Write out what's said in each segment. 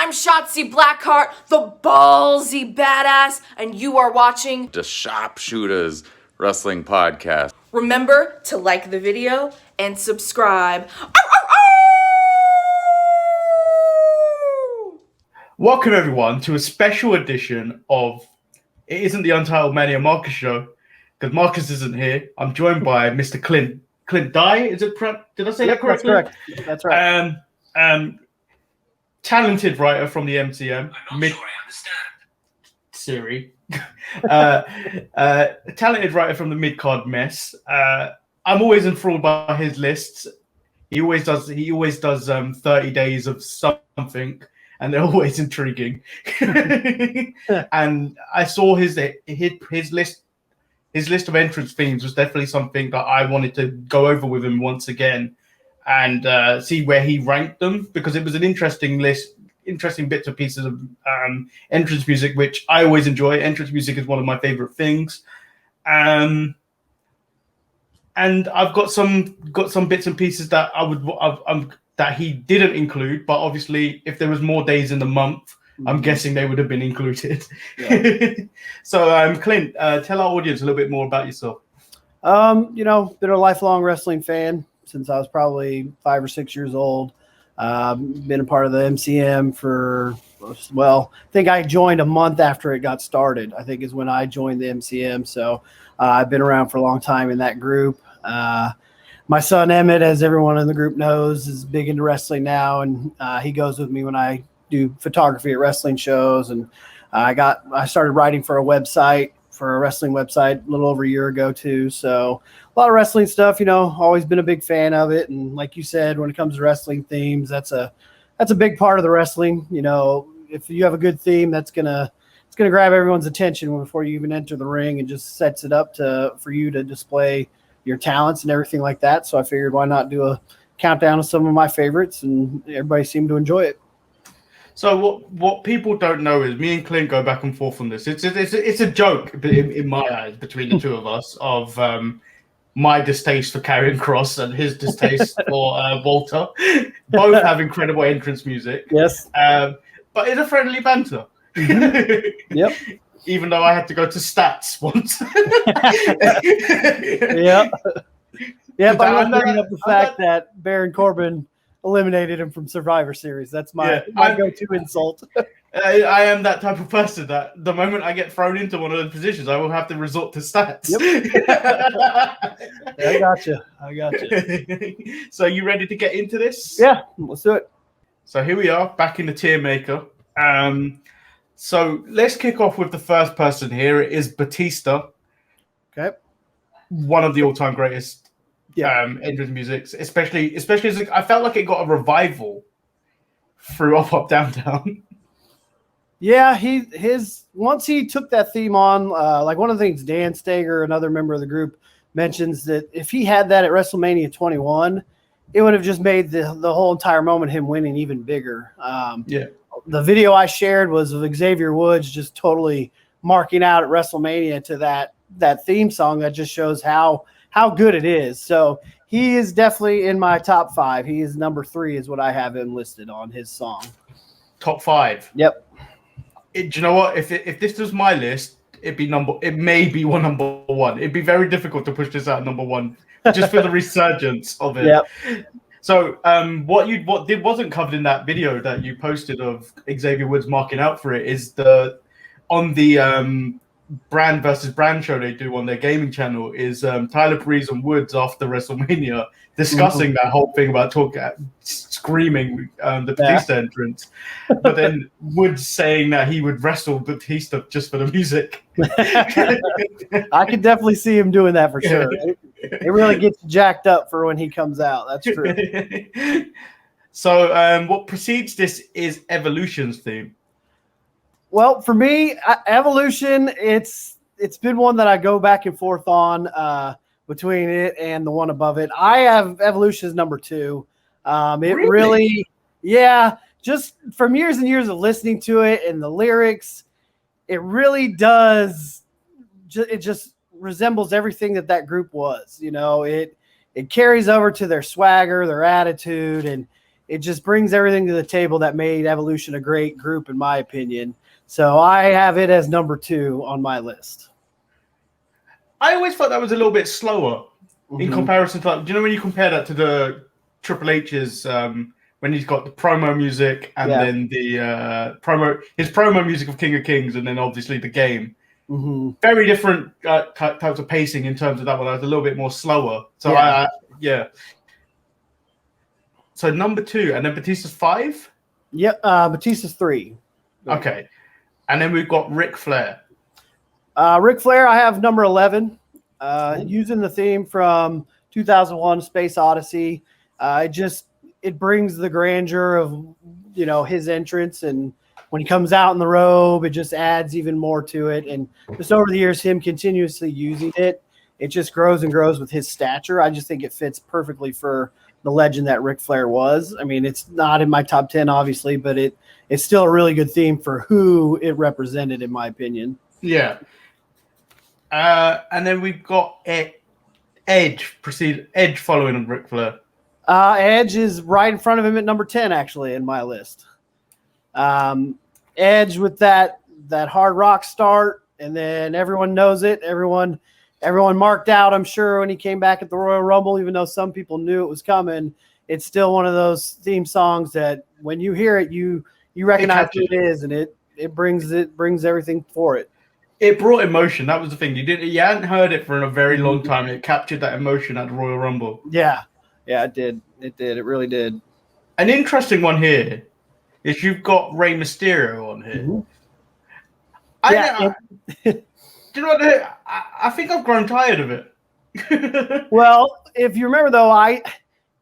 I'm Shotzi Blackheart, the ballsy badass, and you are watching the Sharpshooters Wrestling Podcast. Remember to like the video and subscribe. Welcome everyone to a special edition of It Isn't the Untitled Manny and Marcus show, because Marcus isn't here. I'm joined by Mr. Clint. Clint Dye, is it? Did I say that correctly? That's correct. That's right. Talented writer from the MCM. I'm not sure I understand. Siri. Talented writer from the mid-card mess. I'm always enthralled by his lists. He always does 30 days of something, and they're always intriguing. And I saw his list. His list of entrance themes was definitely something that I wanted to go over with him once again and see where he ranked them, because it was an interesting list, interesting bits and pieces of entrance music, which I always enjoy. Entrance music is one of my favorite things. And I've got some bits and pieces that that he didn't include, but obviously if there was more days in the month, I'm guessing they would have been included. Yeah. So, Clint, tell our audience a little bit more about yourself. Been a lifelong wrestling fan since I was probably 5 or 6 years old. Been a part of the MCM for, well, I think I joined a month after it got started, I think is when I joined the MCM. So I've been around for a long time in that group. My son Emmett, as everyone in the group knows, is big into wrestling now, and he goes with me when I do photography at wrestling shows. And I started writing for a wrestling website a little over a year ago too. So a lot of wrestling stuff, always been a big fan of it. And like you said, when it comes to wrestling themes, that's a big part of the wrestling. If you have a good theme, it's gonna grab everyone's attention before you even enter the ring, and just sets it up for you to display your talents and everything like that. So I figured, why not do a countdown of some of my favorites, and everybody seemed to enjoy it. So what people don't know is me and Clint go back and forth on this. It's a joke in my eyes between the two of us of my distaste for Karrion Kross and his distaste for Walter. Both have incredible entrance music. Yes. But it's a friendly banter. Mm-hmm. Yep. Even though I had to go to stats once. Yeah. Yeah, but I'm bringing up the fact that Baron Corbin eliminated him from Survivor Series. That's my go-to insult. I am that type of person that the moment I get thrown into one of those positions, I will have to resort to stats. Yep. I got you. So you ready to get into this? Yeah, let's do it. So here we are, back in the tier maker. So let's kick off with the first person here. It is Batista. Okay. One of the all-time greatest entrance music, especially as I felt like it got a revival through Up Down Down. Yeah, once he took that theme on, like one of the things Dan Stager, another member of the group, mentions that if he had that at WrestleMania 21, it would have just made the whole entire moment, him winning, even bigger. The video I shared was of Xavier Woods just totally marking out at WrestleMania to that theme song. That just shows how good it is. So he is definitely in my top 5. He is number 3 is what I have him listed on his song. Top 5. Yep. Do you know what? If this was my list, it may be number 1. It'd be very difficult to push this out number 1 just for the resurgence of it. Yep. So what wasn't covered in that video that you posted of Xavier Woods marking out for it is on the brand versus brand show they do on their gaming channel is Tyler Breeze and Woods after WrestleMania discussing that whole thing about screaming the Batista entrance, but then Woods saying that he would wrestle Batista just for the music. I could definitely see him doing that for sure. It really gets jacked up for when he comes out. That's true. So what precedes this is Evolution's theme. Well, for me, Evolution, it's been one that I go back and forth on between it and the one above it. I have Evolution as number 2. It really, just from years and years of listening to it and the lyrics, it really does. It just resembles everything that group was. It carries over to their swagger, their attitude, and it just brings everything to the table that made Evolution a great group, in my opinion. So I have it as number 2 on my list. I always thought that was a little bit slower in comparison to, like, do you know when you compare that to the Triple H's when he's got the promo music and then the his promo music of King of Kings, and then obviously the game. Very different types of pacing in terms of that one. I was a little bit more slower. So So number 2, and then Batista's 5. Yep, Batista's 3. Okay, and then we've got Ric Flair. Ric Flair, I have number 11. Using the theme from 2001: Space Odyssey. It brings the grandeur of his entrance, and when he comes out in the robe, it just adds even more to it. And just over the years, him continuously using it, it just grows and grows with his stature. I just think it fits perfectly for the legend that Ric Flair was. I mean, it's not in my top 10, obviously, but it's still a really good theme for who it represented, in my opinion. Yeah. And then we've got Edge following Ric Flair. Edge is right in front of him at number 10, actually, in my list. Edge with that hard rock start, and then everyone knows it. Everyone marked out, I'm sure, when he came back at the Royal Rumble, even though some people knew it was coming. It's still one of those theme songs that when you hear it, you recognize who it is, and it brings everything for it. It brought emotion. That was the thing. You hadn't heard it for a very long time. It captured that emotion at the Royal Rumble. Yeah, it did. It really did. An interesting one here is you've got Rey Mysterio on here. Do you know what? I think I've grown tired of it. Well, if you remember though,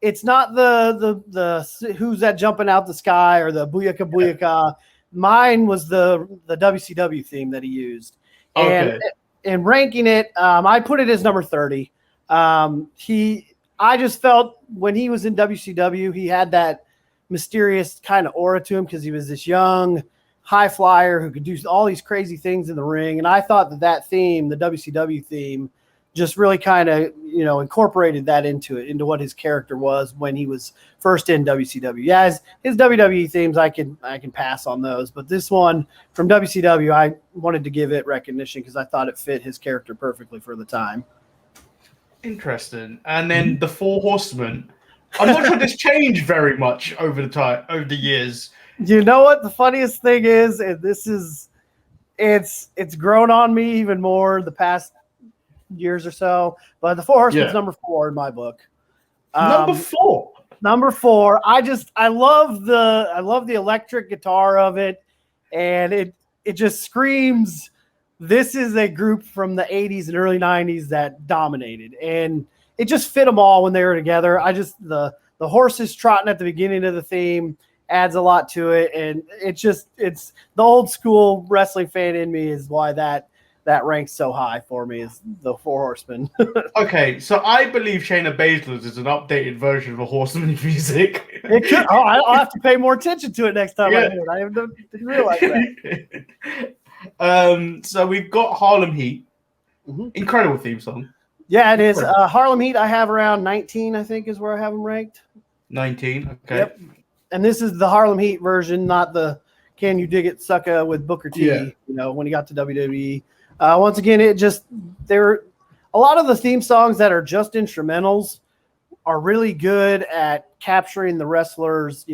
it's not the who's that jumping out the sky or the booyaka booyaka. Mine was the WCW theme that he used. And in ranking it, I put it as number 30. I just felt when he was in WCW, he had that mysterious kind of aura to him because he was this young high flyer who could do all these crazy things in the ring. And I thought that theme, the WCW theme, just really kind of, incorporated that into what his character was when he was first in WCW. Yeah, his WWE themes, I can pass on those, but this one from WCW, I wanted to give it recognition because I thought it fit his character perfectly for the time. Interesting. And then the Four Horsemen. I'm not sure this changed very much over the years. You know what the funniest thing is, and it's grown on me even more the past years or so, but the Four Horsemen's number 4 in my book. Number 4. I love the electric guitar of it, and it just screams. This is a group from the 80s and early 90s that dominated, and it just fit them all when they were together. The horses trotting at the beginning of the theme adds a lot to it, and it's the old school wrestling fan in me is why that ranks so high for me, is the Four Horsemen. Okay, so I believe Shayna Baszler's is an updated version of the Horseman music. It could. I'll have to pay more attention to it next time I hear it. I didn't realize that. So we've got Harlem Heat. Incredible theme song. Yeah, it is. Harlem Heat I have around 19, I think, is where I have them ranked. 19, okay. Yep. And this is the Harlem Heat version, not the Can You Dig It Sucka with Booker T, when he got to WWE. Once again, there a lot of the theme songs that are just instrumentals are really good at capturing the wrestlers,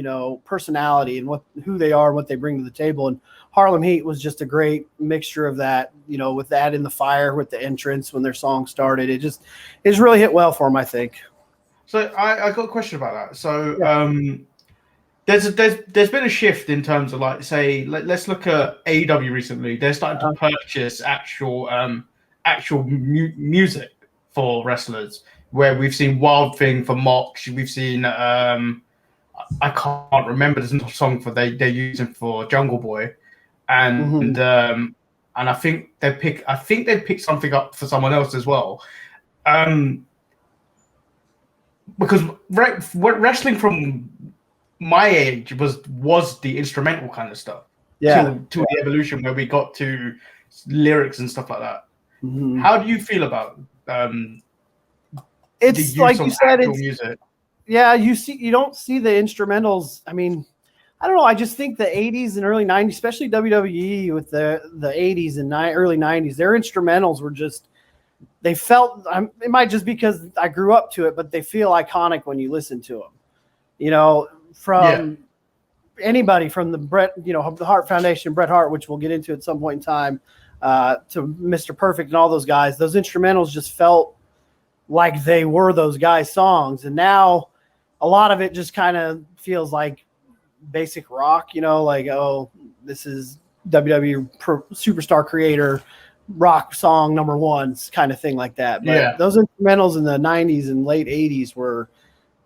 personality and who they are and what they bring to the table. And Harlem Heat was just a great mixture of that, with that in the fire, with the entrance when their song started. It's really hit well for them, I think. So I got a question about that. So there's been a shift in terms of, like, say, let's look at AEW recently. They're starting to purchase actual music for wrestlers, where we've seen Wild Thing for Mox. We've seen I can't remember the song they're using for Jungle Boy, and I think they picked something up for someone else as well. Because wrestling from my age was the instrumental kind of stuff. To the evolution where we got to lyrics and stuff like that. How do you feel about it's like you said, music? yeah, you don't see the instrumentals. I mean, I don't know. I just think the 80s and early 90s, especially WWE with the 80s and early 90s, their instrumentals were just, they felt, it might just because I grew up to it, but they feel iconic when you listen to them. You know, from anybody from the Hart Foundation, Bret Hart, which we'll get into at some point in time, to Mr. Perfect and all those guys, those instrumentals just felt like they were those guys' songs. And now a lot of it just kind of feels like basic rock, like, oh, this is WWE superstar creator rock song number one kind of thing like that. But those instrumentals in the 90s and late 80s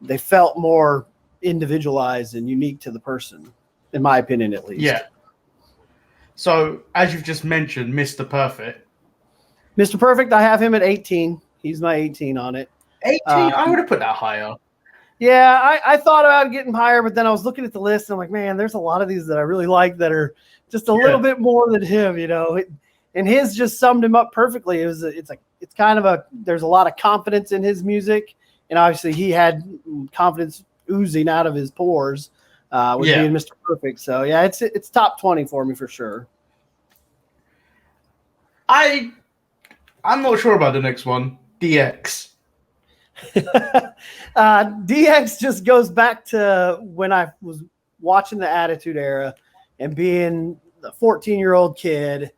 they felt more individualized and unique to the person, in my opinion, at least. Yeah. So, as you've just mentioned, Mr. Perfect. Mr. Perfect, I have him at 18. He's my 18 on it. 18? I would have put that higher. Yeah, I thought about getting higher, but then I was looking at the list and I'm like, man, there's a lot of these that I really like that are just a little bit more than him, and his just summed him up perfectly. It's kind of there's a lot of confidence in his music, and obviously he had confidence oozing out of his pores with being Mr. Perfect. So yeah, it's top 20 for me for sure. I'm not sure about the next one, DX. DX just goes back to when I was watching the Attitude Era and being a 14-year-old kid.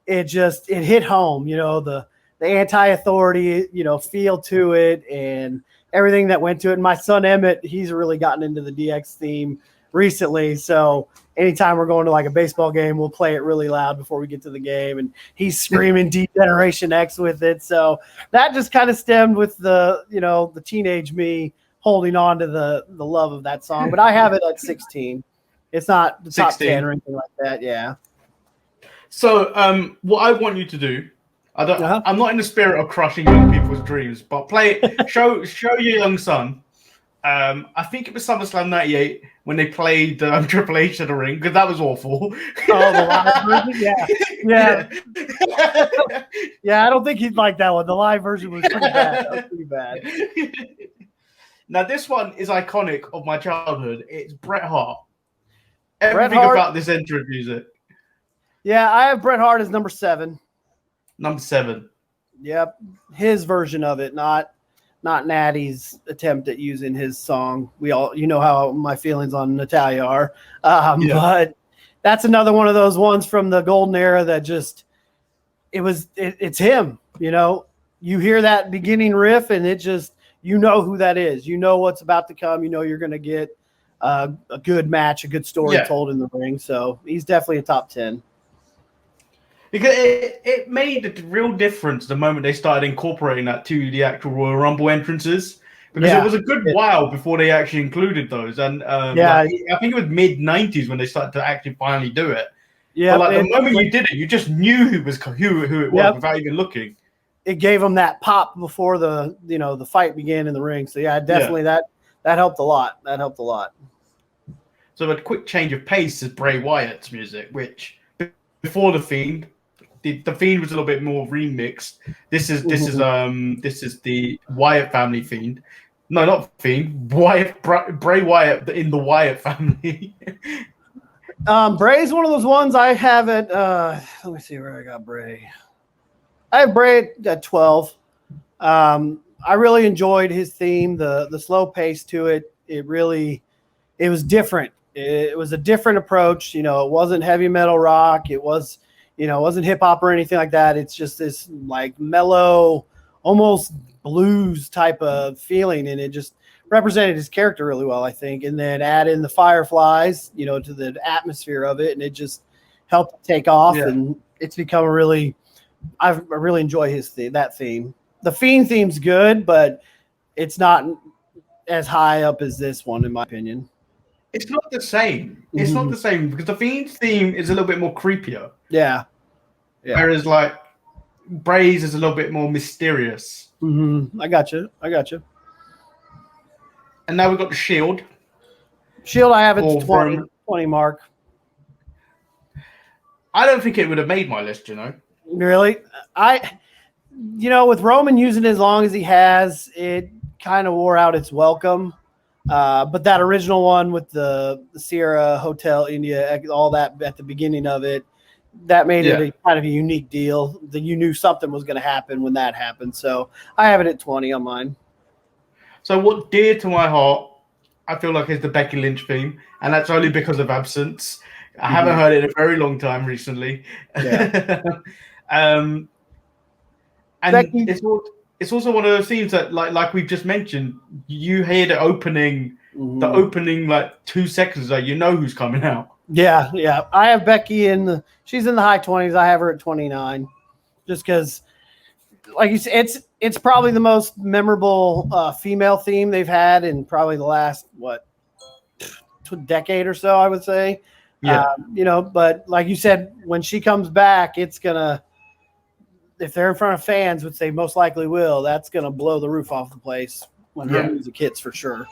It hit home, the anti-authority, feel to it and everything that went to it. And my son Emmett, he's really gotten into the DX theme recently. So anytime we're going to like a baseball game, we'll play it really loud before we get to the game. And he's screaming Degeneration X with it. So that just kind of stemmed with the teenage me holding on to the love of that song. But I have it at 16. It's not the top 10 or anything like that. Yeah. So what I want you to do, I'm not in the spirit of crushing young people's dreams, but show your young son. I think it was SummerSlam 98 when they played Triple H to the ring, because that was awful. Oh, the live version? Yeah. Yeah, I don't think he'd like that one. The live version was pretty bad. Now, this one is iconic of my childhood. It's Bret Hart. Everything about this intro music. Yeah, I have Bret Hart as number 7. Number 7. Yep. His version of it, not Natty's attempt at using his song. You know how my feelings on Natalia are. But that's another one of those ones from the golden era that just, it's him, you hear that beginning riff and it just, who that is, what's about to come, you're going to get a good match, a good story told in the ring. So he's definitely a top 10. Because it made a real difference the moment they started incorporating that to the actual Royal Rumble entrances. Because it was a good while before they actually included those. And I think it was mid-90s when they started to actually finally do it. Yeah, but the moment you did it, you just knew who it was without even looking. It gave them that pop before the fight began in the ring. So definitely that helped a lot. That helped a lot. So a quick change of pace is Bray Wyatt's music, which before The Fiend, the Fiend was a little bit more remixed. This is the Wyatt family Fiend. No, not Fiend. Bray Wyatt in the Wyatt family. Bray's one of those ones I have at. Let me see where I got Bray. I have Bray at 12. I really enjoyed his theme, the slow pace to it. It was different. It was a different approach. It wasn't heavy metal rock. It wasn't hip hop or anything like that. It's just this like mellow, almost blues type of feeling. And it just represented his character really well, I think. And then add in the Fireflies, to the atmosphere of it. And it just helped take off. Yeah. And it's become I really enjoy that theme. The Fiend theme's good, but it's not as high up as this one, in my opinion. It's not the same. It's not the same because the Fiend's theme is a little bit more creepier. Yeah. Whereas like Bray's is a little bit more mysterious. Mm-hmm. I got you. And now we've got the Shield. Shield I have at 20 mark. I don't think it would have made my list, Really? With Roman using it as long as he has, it kind of wore out its welcome. But that original one with the Sierra Hotel India, all that at the beginning of it, that made it a kind of a unique deal. That you knew something was going to happen when that happened. So I have it at 20 on mine. So what dear to my heart, I feel like is the Becky Lynch theme, and that's only because of absence. I haven't heard it in a very long time recently. Yeah. And Becky. it's also one of those themes that like we've just mentioned, you hear the opening like 2 seconds, like you know who's coming out. Yeah. I have Becky she's in the high 20s. I have her at 29, just because, like you said, it's probably the most memorable female theme they've had in probably the last decade or so, I would say. Yeah. But like you said, when she comes back, it's gonna, if they're in front of fans, which they most likely will, that's gonna blow the roof off the place when her music hits for sure.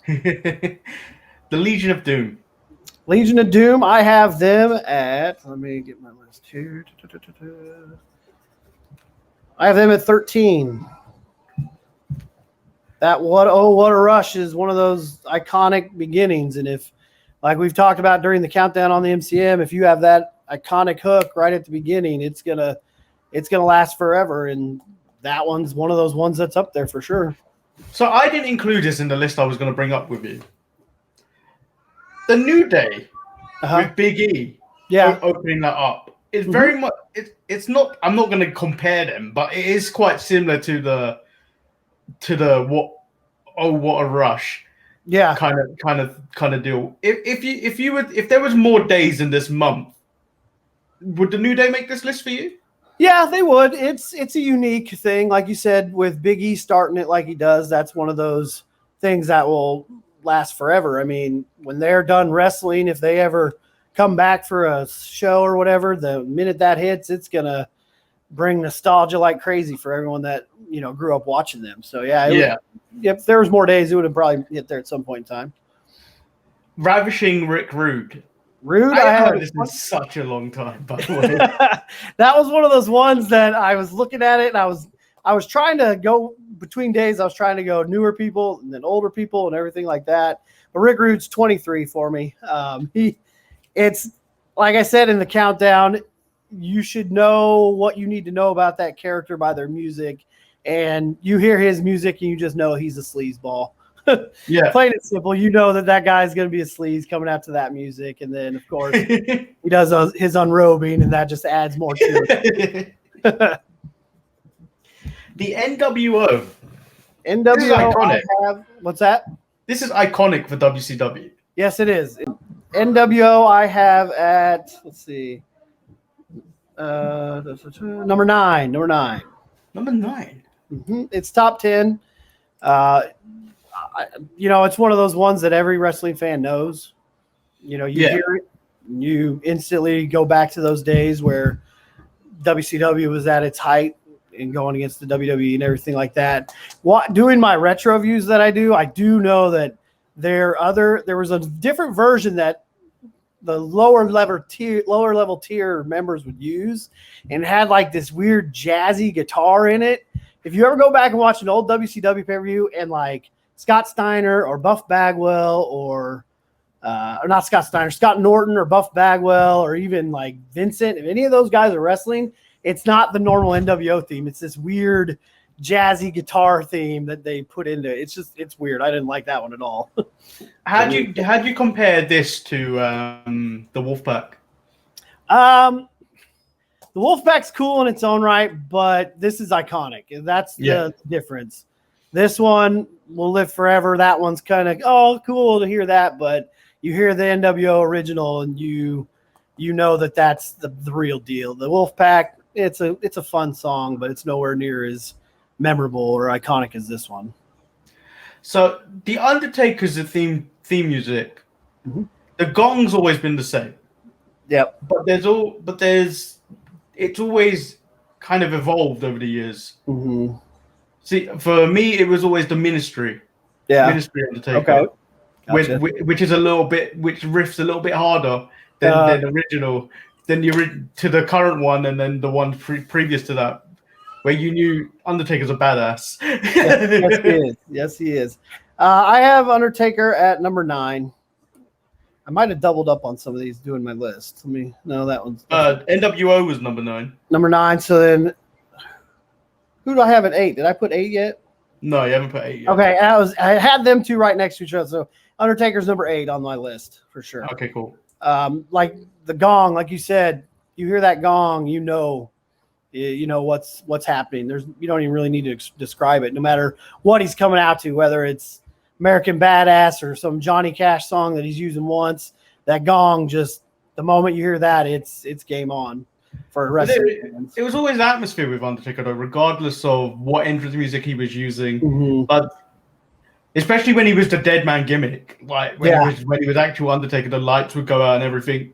The Legion of Doom. Legion of Doom, I have them at, let me get my list here. I have them at 13. That What a Rush is one of those iconic beginnings. And if, like we've talked about during the countdown on the MCM, if you have that iconic hook right at the beginning, it's gonna last forever. And that one's one of those ones that's up there for sure. So I didn't include this in the list I was going to bring up with you. The New Day with Big E, opening that up. It's very much. It's not. I'm not going to compare them, but it is quite similar to the what a rush. Yeah, kind of deal. If there was more days in this month, would the New Day make this list for you? Yeah, they would. It's a unique thing, like you said, with Big E starting it like he does. That's one of those things that will last forever. I mean, when they're done wrestling, if they ever come back for a show or whatever, the minute that hits, it's gonna bring nostalgia like crazy for everyone that grew up watching them. So if there was more days, it would have probably hit there at some point in time. Ravishing Rick Rude. I haven't heard this in such a long time, by the way. That was one of those ones that I was looking at it and I was trying to go between days. I was trying to go newer people and then older people and everything like that. But Rick Rude's 23 for me. It's like I said in the countdown, you should know what you need to know about that character by their music. And you hear his music and you just know he's a sleazeball. Yeah. Plain and simple. You know that guy's going to be a sleaze coming out to that music. And then, of course, he does his unrobing, and that just adds more to it. The NWO. NWO, this is iconic. What's that? This is iconic for WCW. Yes, it is. NWO, I have at, let's see, number 9. Number 9. Mm-hmm. It's top 10. It's one of those ones that every wrestling fan knows. You hear it, you instantly go back to those days where WCW was at its height and going against the WWE and everything like that. Doing my retro views that I do know that there was a different version that the lower level tier members would use, and had like this weird jazzy guitar in it. If you ever go back and watch an old WCW pay-per-view and like Scott Steiner or Buff Bagwell or not Scott Steiner, Scott Norton or Buff Bagwell or even like Vincent, if any of those guys are wrestling, it's not the normal NWO theme. It's this weird jazzy guitar theme that they put into it. It's weird. I didn't like that one at all. How'd you compare this to the Wolfpack? The Wolfpack's cool in its own right, but this is iconic. That's the difference. This one will live forever. That one's kind of, cool to hear that, but you hear the NWO original and you know that's the real deal. The Wolfpack, it's a fun song, but it's nowhere near as memorable or iconic as this one. So the Undertaker's theme music, the gong's always been the same. Yep. But it's always kind of evolved over the years. Mm-hmm. See, for me, it was always the Ministry. Yeah. Ministry Undertaker. Okay. Gotcha. Which is which riffs a little bit harder than the original, to the current one, and then the one previous to that, where you knew Undertaker's a badass. Yes, he is. I have Undertaker at number 9. I might have doubled up on some of these doing my list. No, that one's NWO was number 9. number 9. So then, who do I have at 8? Did I put 8 yet? No, you haven't put 8 yet. Okay, I had them two right next to each other. So Undertaker's number 8 on my list for sure. Okay, cool. Like the gong, like you said, you hear that gong, you know what's happening. You don't even really need to describe it. No matter what he's coming out to, whether it's American Badass or some Johnny Cash song that he's using once, that gong, just the moment you hear that, it's game on for wrestling fans. It was always an atmosphere with Undertaker, though, regardless of what entrance music he was using. Mm-hmm. But especially when he was the dead man gimmick, like when he was actual Undertaker, the lights would go out and everything.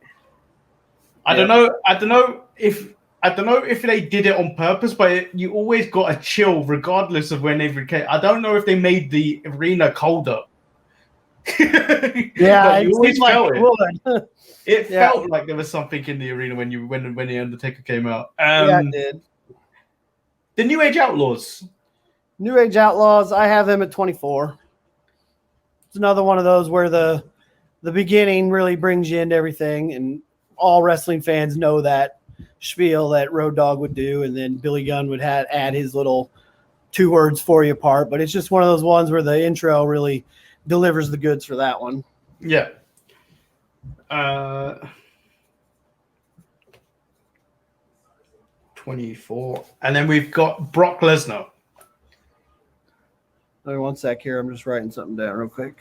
I don't know if they did it on purpose, but you always got a chill regardless of whenever it came. I don't know if they made the arena colder. Yeah, you always felt it. It Yeah. felt like there was something in the arena when the Undertaker came out. Yeah, it did. The New Age Outlaws. New Age Outlaws, I have them at 24. It's another one of those where the beginning really brings you into everything, and all wrestling fans know that spiel that Road Dogg would do, and then Billy Gunn would add his little 2 words for you part. But it's just one of those ones where the intro really delivers the goods for that one. Yeah. 24. And then we've got Brock Lesnar. Wait 1 sec here. I'm just writing something down real quick.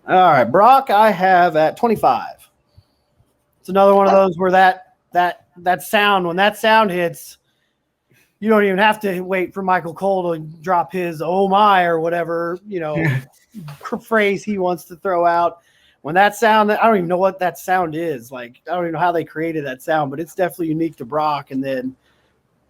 All right, Brock, I have at 25. It's another one of those where that sound, when that sound hits, you don't even have to wait for Michael Cole to drop his "oh my" or whatever phrase he wants to throw out. When that sound, I don't even know what that sound is. Like, I don't even know how they created that sound, but it's definitely unique to Brock. And then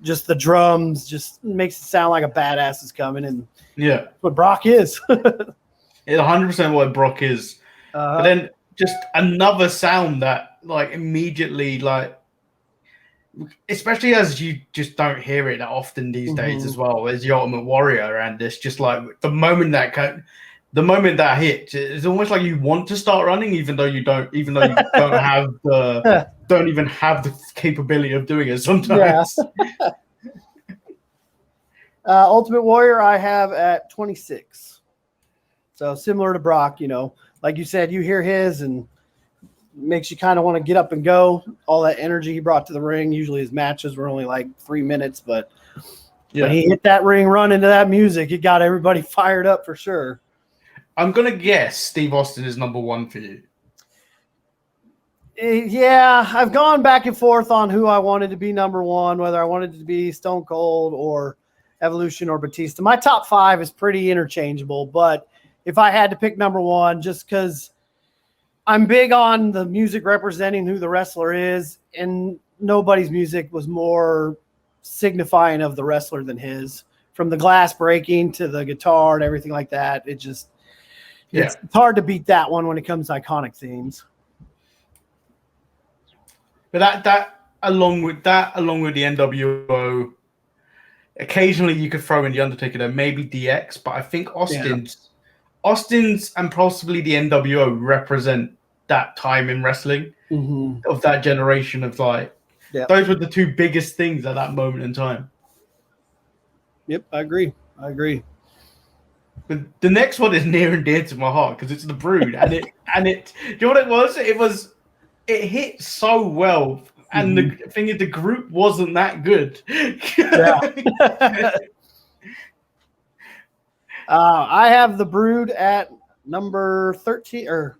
just the drums just makes it sound like a badass is coming, and Yeah. what Brock is. It's 100% what Brock is. But then just another sound that, like, immediately, like, especially as you just don't hear it that often these days as well, as the Ultimate Warrior, and it's just like the moment that hits, it's almost like you want to start running, even though you don't even have don't even have the capability of doing it sometimes. Yeah. Ultimate Warrior, I have at 26. So similar to Brock, like you said, you hear his and makes you kind of want to get up and go. All that energy he brought to the ring. Usually his matches were only like 3 minutes, but when he hit that ring run into that music, it got everybody fired up for sure. I'm going to guess Steve Austin is number 1 for you. Yeah, I've gone back and forth on who I wanted to be number 1, whether I wanted it to be Stone Cold or Evolution or Batista. My top 5 is pretty interchangeable, but if I had to pick number 1, just because I'm big on the music representing who the wrestler is, and nobody's music was more signifying of the wrestler than his. From the glass breaking to the guitar and everything like that, it's hard to beat that one when it comes to iconic themes. But that along with the NWO, occasionally you could throw in the Undertaker there, maybe DX, but I think Austin's and possibly the NWO represent that time in wrestling of that generation of those were the 2 biggest things at that moment in time. Yep, I agree. But the next one is near and dear to my heart because it's the Brood, and it do you know what it was? It hit so well, and the thing is, the group wasn't that good. I have the Brood at number 13 or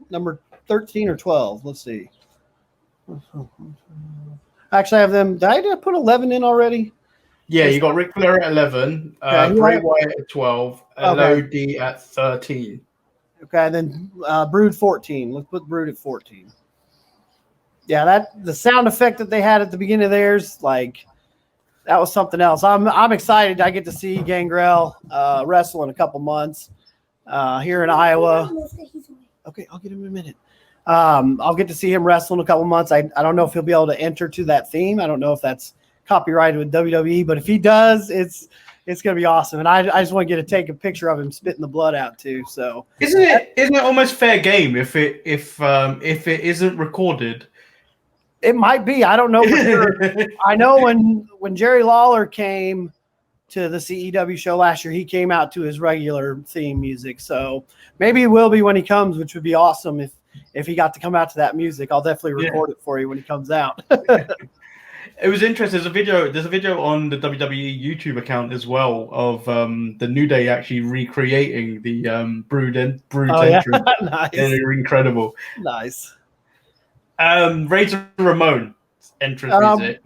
12. Let's see. Actually, I have them. Did I put 11 in already? Yeah, you got Ric Flair at 11, Bray Wyatt at 12, LOD at 13. Okay, then Brood 14. Let's put Brood at 14. Yeah, the sound effect that they had at the beginning of theirs, like, that was something else. I'm excited. I get to see Gangrel wrestle in a couple months here in Iowa. Okay, I'll get him in a minute. I'll get to see him wrestle in a couple months. I don't know if he'll be able to enter to that theme. I don't know if that's copyrighted with WWE, but if he does, it's it's gonna be awesome. And I just want to take a picture of him spitting the blood out too. So Isn't it almost fair game if it isn't recorded? it might be. I don't know for sure. I know when Jerry Lawler came to the CEW show last year, he came out to his regular theme music. So maybe it will be when he comes, which would be awesome if he got to come out to that music. I'll definitely record it for you when he comes out. It was interesting. There's a video on the WWE YouTube account as well of the New Day actually recreating the Brood entrance. Nice. They're incredible. Nice. Razor Ramon entrance music.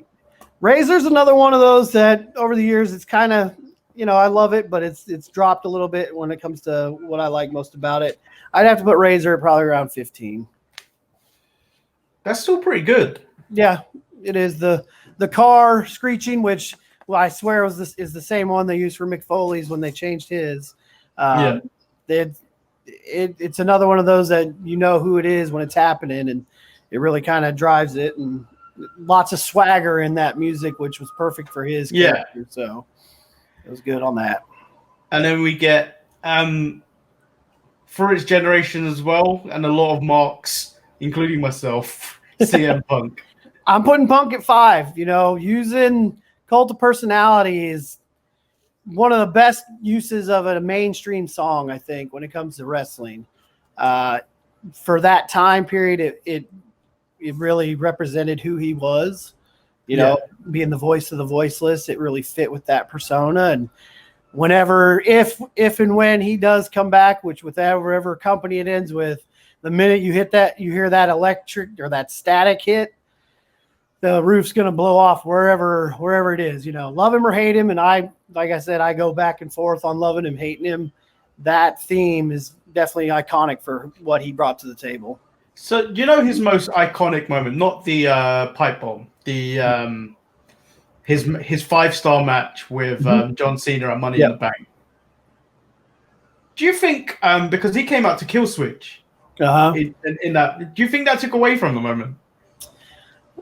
Razor's another one of those that over the years it's kind of, I love it, but it's dropped a little bit when it comes to what I like most about it. I'd have to put Razor probably around 15. That's still pretty good. Yeah, it is. The car screeching, which I swear is the same one they used for Mick Foley's when they changed his. It's another one of those that who it is when it's happening, and it really kind of drives it, and lots of swagger in that music, which was perfect for his character. So it was good on that. And then we get for its generation as well, and a lot of marks, including myself, CM Punk. I'm putting Punk at 5. Using Cult of Personality is one of the best uses of a mainstream song, I think, when it comes to wrestling. For that time period, it really represented who he was. Being the voice of the voiceless, it really fit with that persona. And whenever, if and when he does come back, which with whatever company it ends with, the minute you hear that electric or that static hit, the roof's going to blow off wherever it is. Love him or hate him, and like I said, I go back and forth on loving him, hating him. That theme is definitely iconic for what he brought to the table. So his most iconic moment, not the pipe bomb, the his 5-star match with John Cena at Money in the Bank. Do you think because he came out to Kill Switch in that, do you think that took away from the moment?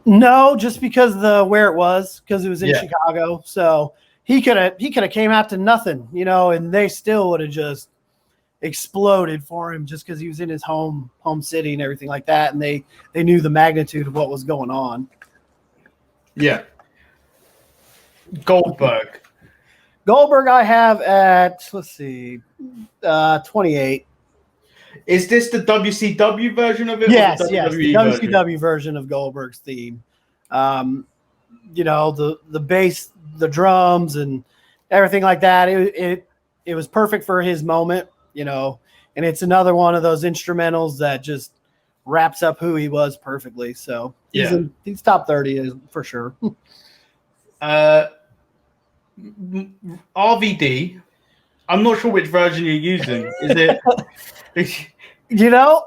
No, just because where it was in Chicago. So he could have came out to nothing, and they still would have just exploded for him just because he was in his home city and everything like that, and they knew the magnitude of what was going on. Yeah. Goldberg I have at 28. Is this the WCW version of it? Yes, or the WWE the WCW version of Goldberg's theme. The bass, the drums, and everything like that. It was perfect for his moment, and it's another one of those instrumentals that just wraps up who he was perfectly. So he's top 30 for sure. RVD. I'm not sure which version you're using. Is it?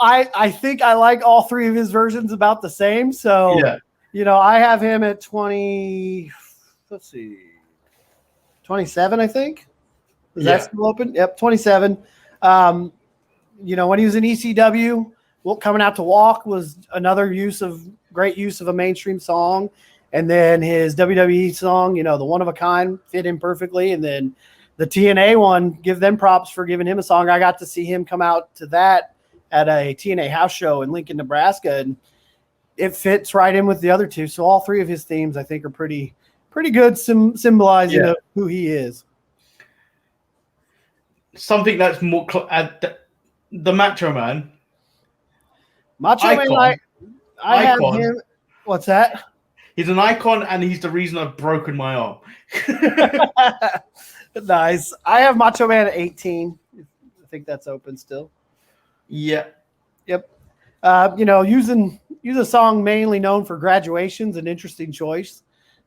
I think I like all 3 of his versions about the same. So, I have him at 20. Let's see, 27. I think. Is that still open? Yep, 27. When he was in ECW, coming out to walk was another great use of a mainstream song, and then his WWE song, the One of a Kind, fit in perfectly, and then the TNA one, give them props for giving him a song. I got to see him come out to that at a TNA house show in Lincoln, Nebraska, and it fits right in with the other 2. So all 3 of his themes, I think, are pretty good, symbolizing of who he is. Something that's more the Macho Man. Macho Man, I have him. What's that? He's an icon, and he's the reason I've broken my arm. Nice. I have Macho Man at 18. I think that's open still. Yeah. Yep. Use a song mainly known for graduations, an interesting choice.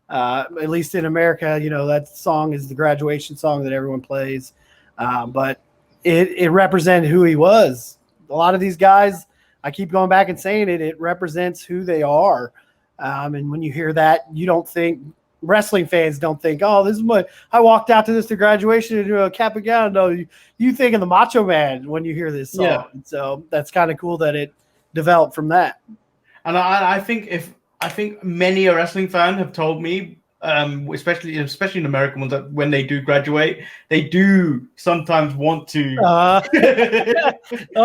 At least in America, that song is the graduation song that everyone plays. But it represented who he was. A lot of these guys, I keep going back and saying it represents who they are. And when you hear that, you don't think, wrestling fans don't think, oh, this is I walked out to this to graduation and do a cap and gown. No, you think of the Macho Man when you hear this song. Yeah. So that's kind of cool that it developed from that. And I think many a wrestling fan have told me especially in American ones, that when they do graduate, they do sometimes want to oh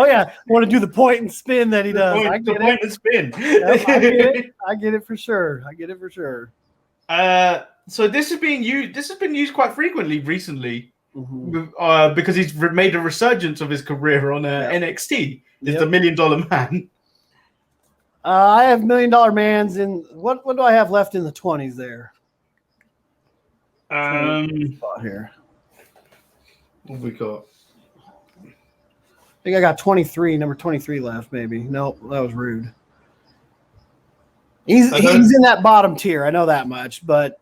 yeah, want to do the point and spin that he does. I get point it. and spin. Yep, I get it. I get it for sure. So this has been used. This has been used quite frequently recently, because he's made a resurgence of his career on NXT. Is the $1 Million Man. I have $1 Million Man's in what do I have left in the 20s there? Here. What we got? I think I got 23, number 23 left, maybe. Nope, that was rude. He's in that bottom tier, I know that much, but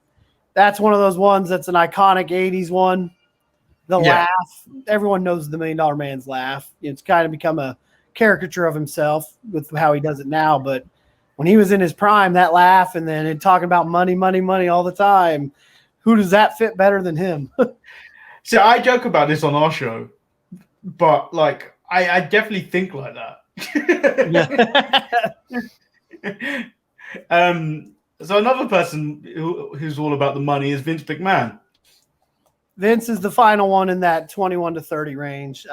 that's one of those ones that's an iconic 80s one. The laugh. Everyone knows the $1 Million Man's laugh. It's kind of become a caricature of himself with how he does it now, but when he was in his prime, that laugh and then talking about money, money, money all the time, who does that fit better than him? So I joke about this on our show, but like I definitely think like that. So another person who's all about the money is Vince McMahon. Vince is the final one in that 21 to 30 range.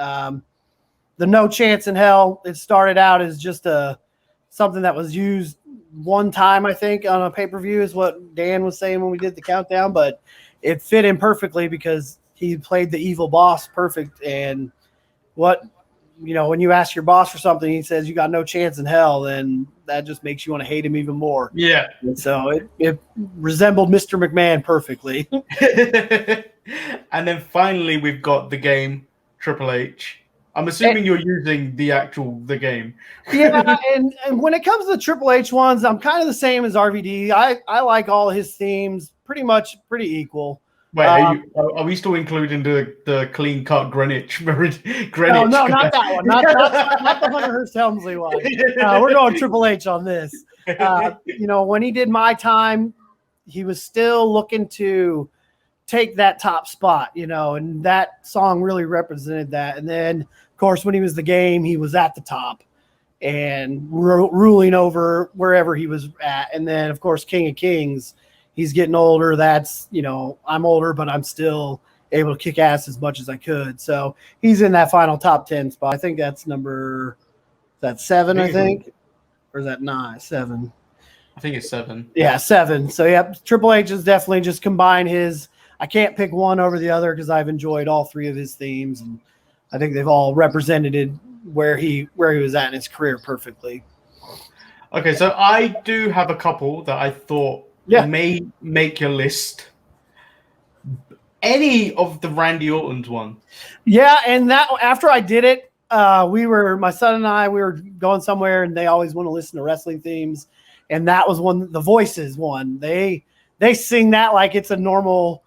The No Chance in Hell, it started out as just something that was used one time, I think, on a pay-per-view is what Dan was saying when we did the countdown, but it fit in perfectly because he played the evil boss perfect. And when you ask your boss for something, he says you got no chance in hell, then that just makes you want to hate him even more. Yeah. And so it resembled Mr. McMahon perfectly. And then finally we've got the game Triple H. I'm assuming you're using the game. Yeah, and when it comes to the Triple H ones, I'm kind of the same as RVD. I like all his themes pretty equal. Wait, are we still including the clean cut Greenwich? No, not that one. Not the Hunter Hearst Helmsley one. We're going Triple H on this. When he did My Time, he was still looking to take that top spot, and that song really represented that. And then, of course, when he was the game, he was at the top and ruling over wherever he was at. And then, of course, King of Kings, he's getting older. That's, I'm older, but I'm still able to kick ass as much as I could. So he's in that final top 10 spot. I think that's number 7, I think. Or is that 9? 7. I think it's 7. Yeah, 7. So, yeah, Triple H is definitely just combine his – I can't pick one over the other because I've enjoyed all 3 of his themes, and I think they've all represented where he was at in his career perfectly. Okay, so I do have a couple that I thought may make your list. Any of the Randy Orton's one? Yeah, and that after I did it, my son and I, we were going somewhere, and they always want to listen to wrestling themes, and that was one. The Voices one. They sing that like it's a normal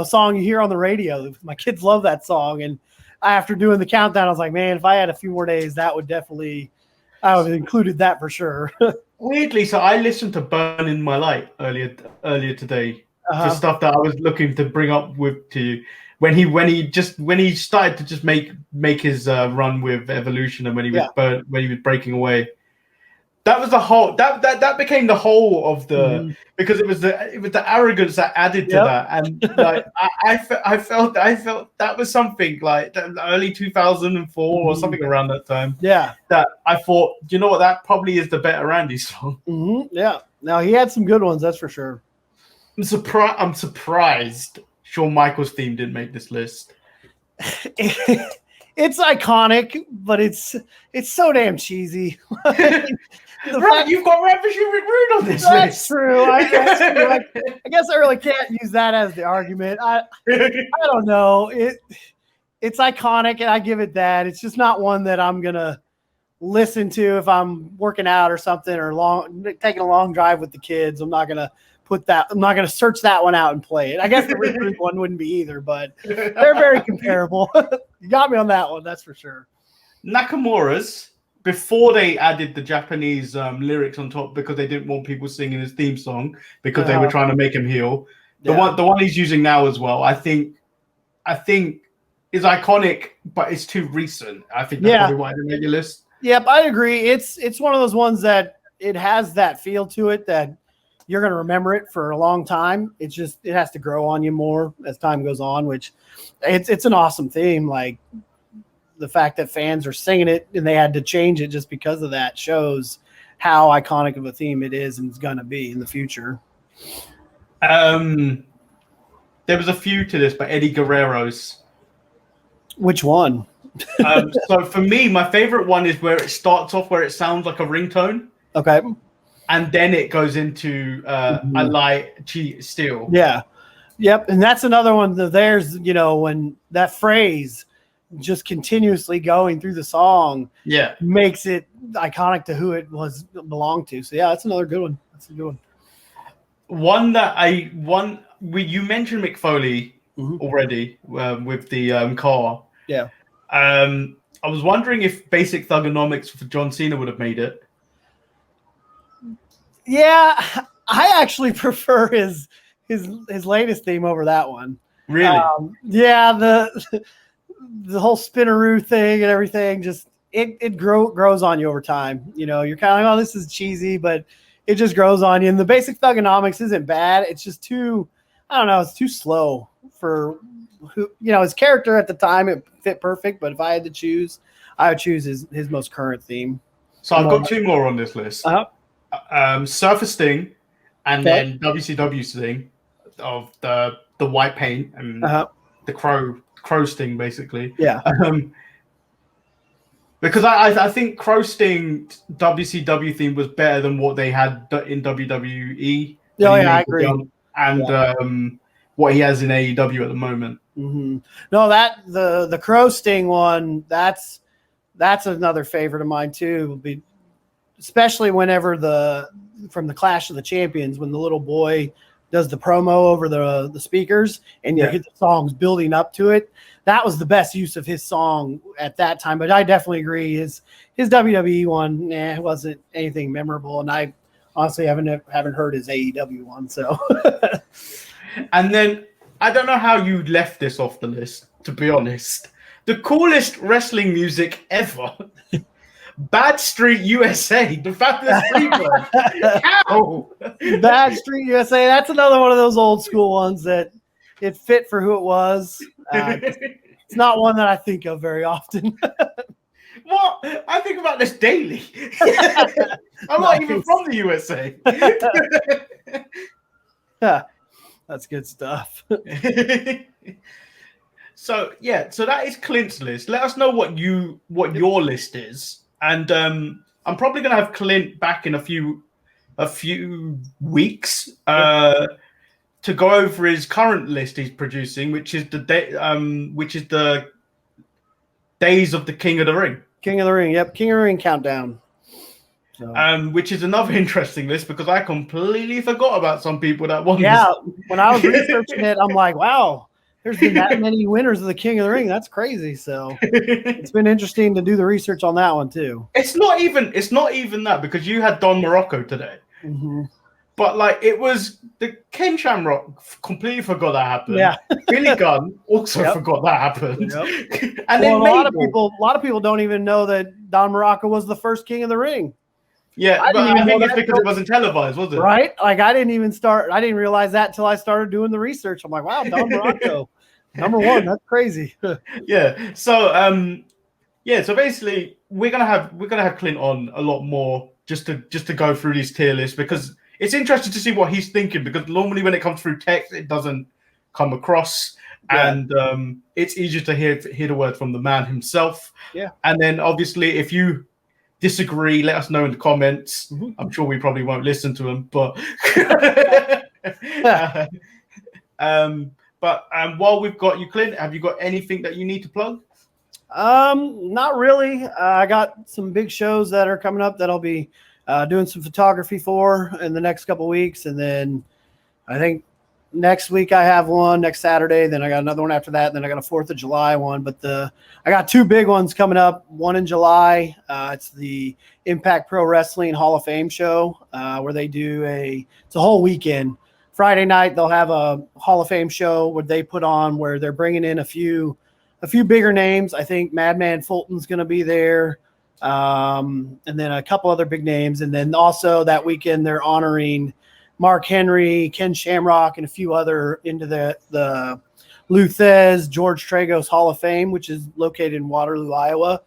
song you hear on the radio. My kids love that song, and after doing the countdown, I was like, man, if I had a few more days, I would have included that for sure. Weirdly, so I listened to "Burn in My Light" earlier today for stuff that I was looking to bring up to you when he started to just make his run with Evolution, and when he was breaking away. That was the whole that became the whole of the because it was the arrogance that added to that, and like I felt that was something like the early 2004 or something around that time. Yeah, that I thought, you know what, that probably is the better Randy song. Yeah, now he had some good ones, that's for sure. I'm surprised Shawn Michaels' theme didn't make this list. It's iconic, but it's so damn cheesy. You've got Ravishing Rick Rude on this list. That's true. I guess I really can't use that as the argument. I don't know. It's iconic, and I give it that. It's just not one that I'm gonna listen to if I'm working out or something, or taking a long drive with the kids. I'm not gonna search that one out and play it. I guess the Rick Rude one wouldn't be either, but they're very comparable. You got me on that one, that's for sure. Nakamura's, before they added the Japanese lyrics on top because they didn't want people singing his theme song because they were trying to make him heel. The one he's using now as well, I think is iconic, but it's too recent. I think that's probably why I didn't make your list. Yep, I agree. It's one of those ones that it has that feel to it that you're going to remember it for a long time. It's just it has to grow on you more as time goes on, which it's an awesome theme. Like the fact that fans are singing it and they had to change it just because of that shows how iconic of a theme it is and it's going to be in the future. There was a few to this, but Eddie Guerrero's. Which one? So for me, my favorite one is where it starts off where it sounds like a ringtone. Okay. And then it goes into I lie, cheat, steal. Yeah. Yep. And that's another one that there's, when that phrase just continuously going through the song makes it iconic to who it belonged to. So yeah, that's another good one. That's a good one. You mentioned Mick Foley already with the car. Yeah. I was wondering if Basic Thugonomics for John Cena would have made it. Yeah, I actually prefer his latest theme over that one. Really? Yeah, the whole spinaroo thing and everything just it grows on you over time. You're kind of like, oh, this is cheesy, but it just grows on you. And the Basic Thugonomics isn't bad. It's just too, I don't know, it's too slow for who his character at the time. It fit perfect, but if I had to choose, I would choose his most current theme. So I've got two more on this list. Surfer Sting, and then WCW Sting of the white paint and the crow Sting, basically. Yeah. Because I think Crow Sting WCW theme was better than what they had in WWE. Oh yeah, I agree. And what he has in AEW at the moment. Mm-hmm. No, that the Crow Sting one, that's another favorite of mine too. Especially whenever from the Clash of the Champions, when the little boy does the promo over the speakers and you get the songs building up to it. That was the best use of his song at that time. But I definitely agree. His WWE one, it wasn't anything memorable. And I honestly haven't heard his AEW one. So, and then I don't know how you left this off the list, to be honest. The coolest wrestling music ever. Bad Street USA, the Fabulous Freebird. How? Bad Street USA. That's another one of those old school ones that it fit for who it was. It's not one that I think of very often. What? I think about this daily. I'm not even from the USA. That's good stuff. So that is Clint's list. Let us know what your list is. And I'm probably going to have Clint back in a few weeks to go over his current list he's producing, which is the Days of the King of the Ring. King of the Ring, yep, King of the Ring countdown. So. Which is another interesting list because I completely forgot about some people that won. Yeah, when I was researching it, I'm like, wow. There's been that many winners of the King of the Ring. That's crazy. So it's been interesting to do the research on that one too. It's not even that because you had Don Morocco today. Mm-hmm. But like it was the Ken Shamrock completely forgot that happened. Yeah. Billy Gunn also forgot that happened. Yep. And then a lot of people don't even know that Don Morocco was the first King of the Ring. Yeah, I think it's because it wasn't televised, was it? Right? Like I didn't realize that until I started doing the research. I'm like, wow, Don Morocco. Number one, that's crazy. Yeah. So so basically we're gonna have Clint on a lot more just to go through these tier lists because it's interesting to see what he's thinking because normally when it comes through text it doesn't come across and it's easier to hear the word from the man himself. Yeah. And then obviously if you disagree, let us know in the comments. Mm-hmm. I'm sure we probably won't listen to them, but while we've got you, Clint, have you got anything that you need to plug? Not really. I got some big shows that are coming up that I'll be doing some photography for in the next couple of weeks. And then I think next week I have one next Saturday. Then I got another one after that. And then I got a 4th of July one. But I got two big ones coming up. One in July. It's the Impact Pro Wrestling Hall of Fame show where they do it's a whole weekend. Friday night, they'll have a Hall of Fame show where they put on where they're bringing in a few bigger names. I think Madman Fulton's going to be there, and then a couple other big names. And then also that weekend, they're honoring Mark Henry, Ken Shamrock, and a few other into the Luthez George Tragos Hall of Fame, which is located in Waterloo, Iowa.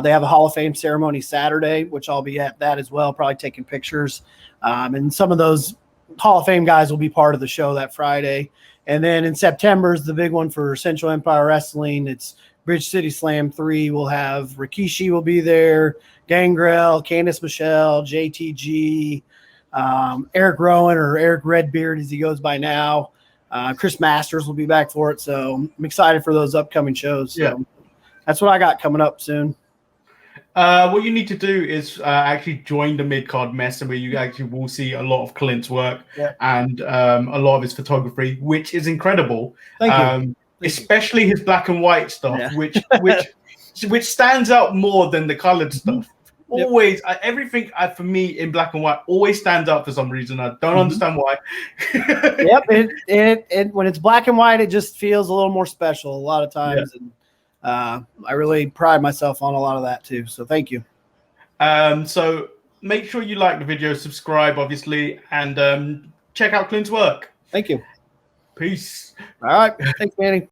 They have a Hall of Fame ceremony Saturday, which I'll be at that as well, probably taking pictures. And some of those Hall of Fame guys will be part of the show that Friday. And then in September is the big one for Central Empire Wrestling. It's Bridge City Slam 3. We'll have Rikishi will be there, Gangrel, Candice Michelle, JTG, Eric Rowan, or Eric Redbeard as he goes by now. Chris Masters will be back for it. So I'm excited for those upcoming shows. So Yeah. that's what I got coming up soon. What you need to do is actually join the mid-card mess, where you actually will see a lot of Clint's work and a lot of his photography, which is incredible. Thank you. Especially his black and white stuff, Yeah. which stands out more than the colored stuff. Yep. Always, everything for me in black and white always stands out for some reason. I don't understand why. Yep. It when it's black and white, it just feels a little more special a lot of times. Yeah. And I really pride myself on a lot of that too. So thank you. So make sure you like the video, subscribe, obviously, and check out Clint's work. Thank you. Peace. All right. Thanks, Manny.